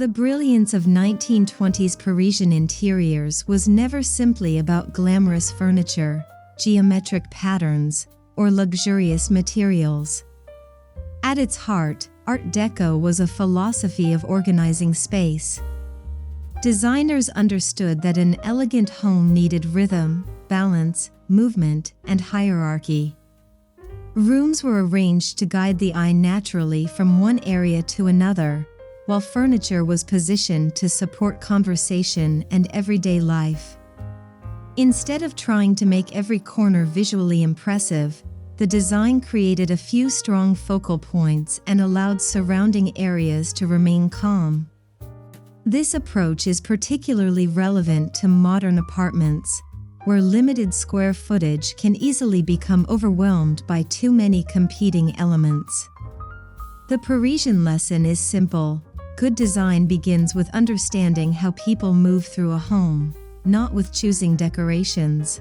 The brilliance of 1920s Parisian interiors was never simply about glamorous furniture, geometric patterns, or luxurious materials. At its heart, Art Deco was a philosophy of organizing space. Designers understood that an elegant home needed rhythm, balance, movement, and hierarchy. Rooms were arranged to guide the eye naturally from one area to another, while furniture was positioned to support conversation and everyday life. Instead of trying to make every corner visually impressive, the design created a few strong focal points and allowed surrounding areas to remain calm. This approach is particularly relevant to modern apartments, where limited square footage can easily become overwhelmed by too many competing elements. The Parisian lesson is simple: good design begins with understanding how people move through a home, not with choosing decorations.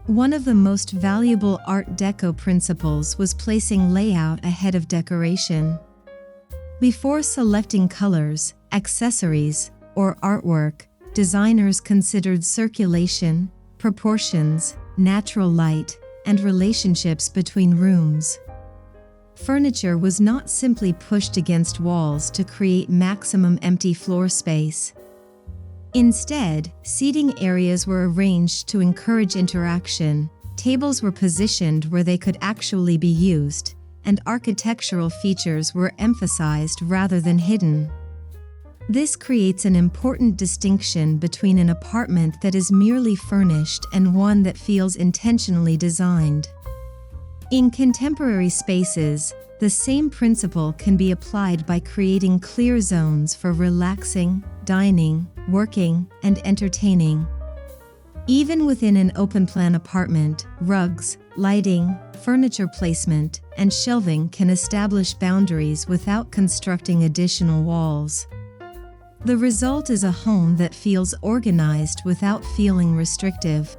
One of the most valuable Art Deco principles was placing layout ahead of decoration. Before selecting colors, accessories, or artwork, designers considered circulation, proportions, natural light, and relationships between rooms. Furniture was not simply pushed against walls to create maximum empty floor space. Instead, seating areas were arranged to encourage interaction, tables were positioned where they could actually be used, and architectural features were emphasized rather than hidden. This creates an important distinction between an apartment that is merely furnished and one that feels intentionally designed. In contemporary spaces, the same principle can be applied by creating clear zones for relaxing, dining, working, and entertaining. Even within an open-plan apartment, rugs, lighting, furniture placement, and shelving can establish boundaries without constructing additional walls. The result is a home that feels organized without feeling restrictive.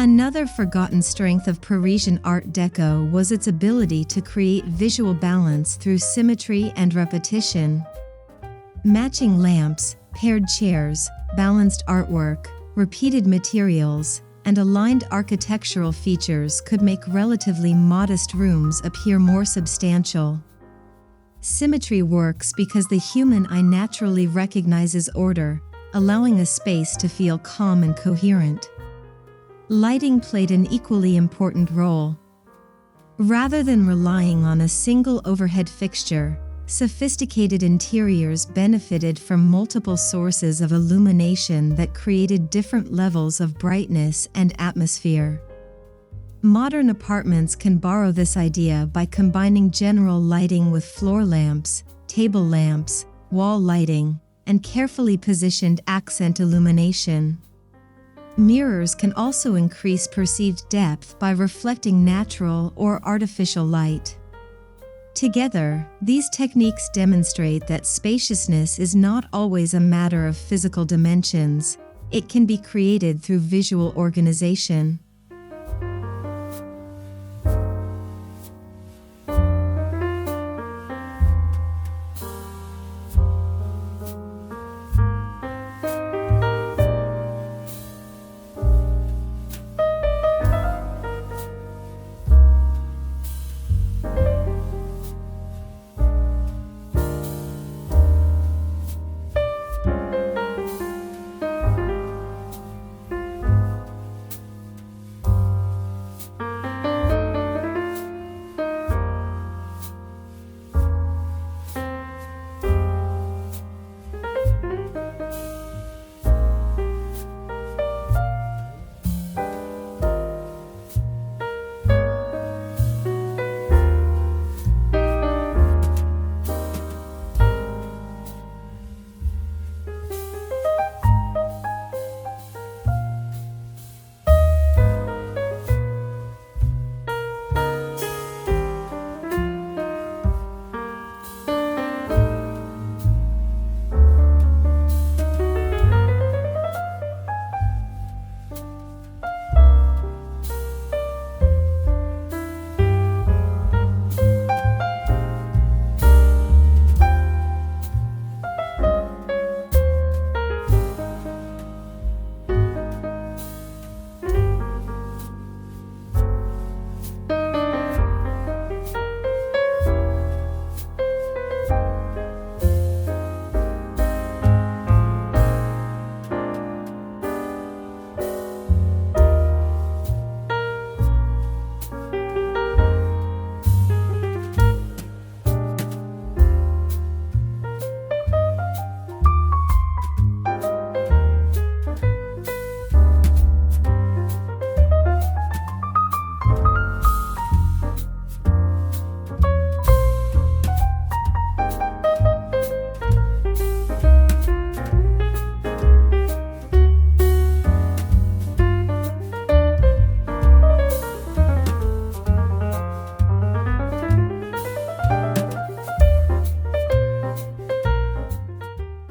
Another forgotten strength of Parisian Art Deco was its ability to create visual balance through symmetry and repetition. Matching lamps, paired chairs, balanced artwork, repeated materials, and aligned architectural features could make relatively modest rooms appear more substantial. Symmetry works because the human eye naturally recognizes order, allowing a space to feel calm and coherent. Lighting played an equally important role. Rather than relying on a single overhead fixture, sophisticated interiors benefited from multiple sources of illumination that created different levels of brightness and atmosphere. Modern apartments can borrow this idea by combining general lighting with floor lamps, table lamps, wall lighting, and carefully positioned accent illumination. Mirrors can also increase perceived depth by reflecting natural or artificial light. Together, these techniques demonstrate that spaciousness is not always a matter of physical dimensions. It can be created through visual organization.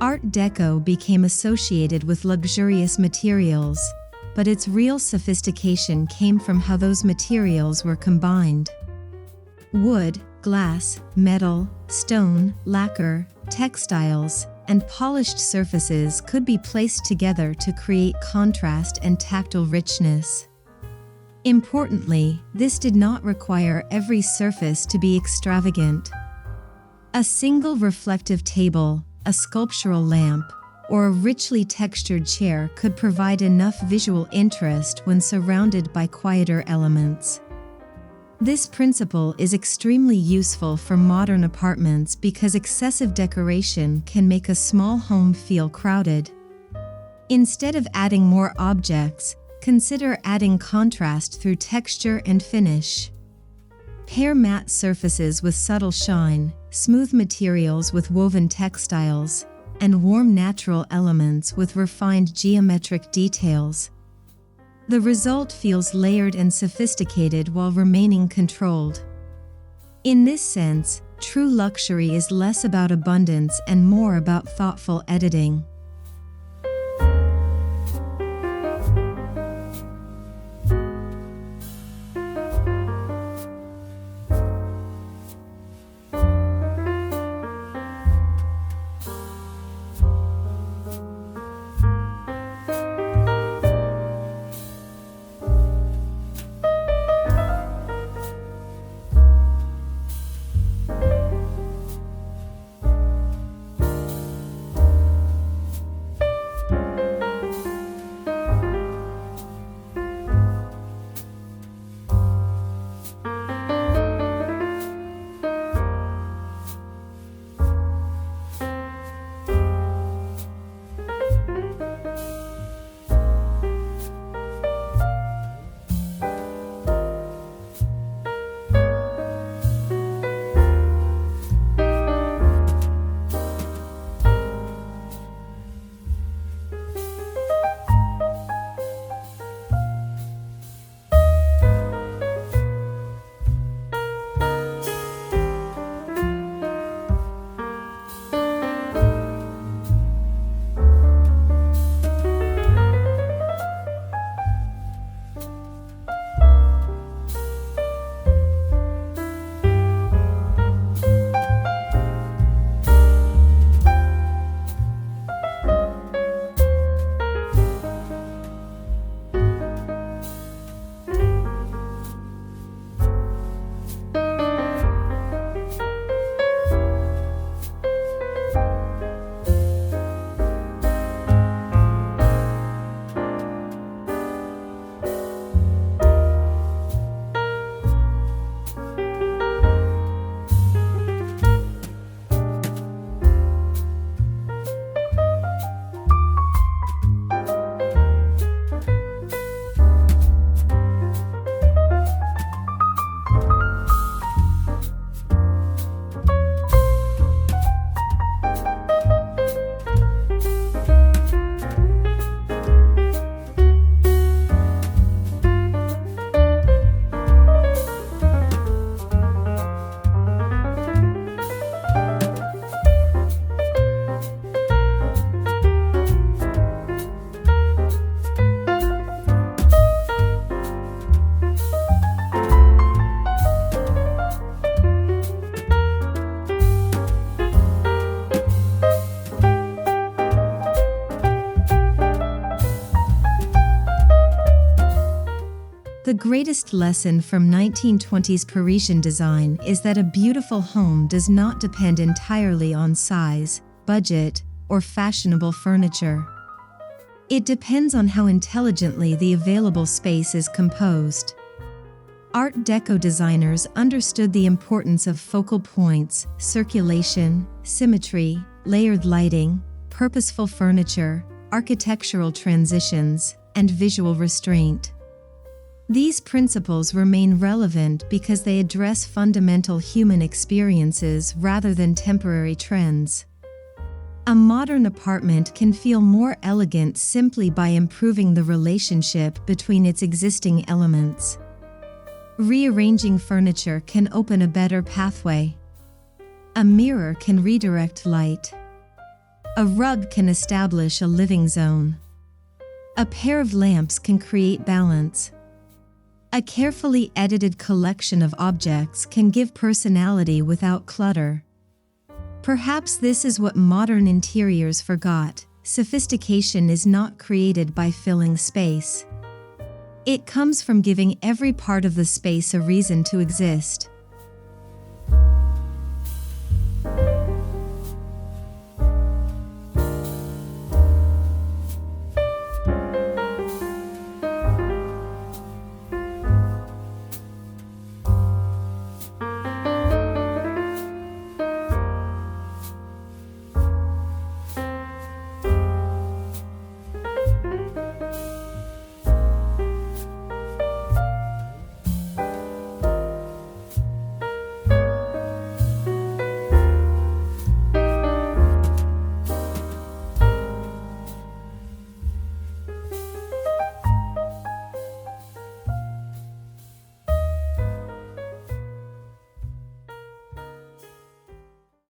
Art Deco became associated with luxurious materials, but its real sophistication came from how those materials were combined. Wood, glass, metal, stone, lacquer, textiles, and polished surfaces could be placed together to create contrast and tactile richness. Importantly, this did not require every surface to be extravagant. A single reflective table, a sculptural lamp, or a richly textured chair could provide enough visual interest when surrounded by quieter elements. This principle is extremely useful for modern apartments because excessive decoration can make a small home feel crowded. Instead of adding more objects, consider adding contrast through texture and finish. Pair matte surfaces with subtle shine, smooth materials with woven textiles, and warm natural elements with refined geometric details. The result feels layered and sophisticated while remaining controlled. In this sense, true luxury is less about abundance and more about thoughtful editing. The greatest lesson from 1920s Parisian design is that a beautiful home does not depend entirely on size, budget, or fashionable furniture. It depends on how intelligently the available space is composed. Art Deco designers understood the importance of focal points, circulation, symmetry, layered lighting, purposeful furniture, architectural transitions, and visual restraint. These principles remain relevant because they address fundamental human experiences rather than temporary trends. A modern apartment can feel more elegant simply by improving the relationship between its existing elements. Rearranging furniture can open a better pathway. A mirror can redirect light. A rug can establish a living zone. A pair of lamps can create balance. A carefully edited collection of objects can give personality without clutter. Perhaps this is what modern interiors forgot: sophistication is not created by filling space. It comes from giving every part of the space a reason to exist.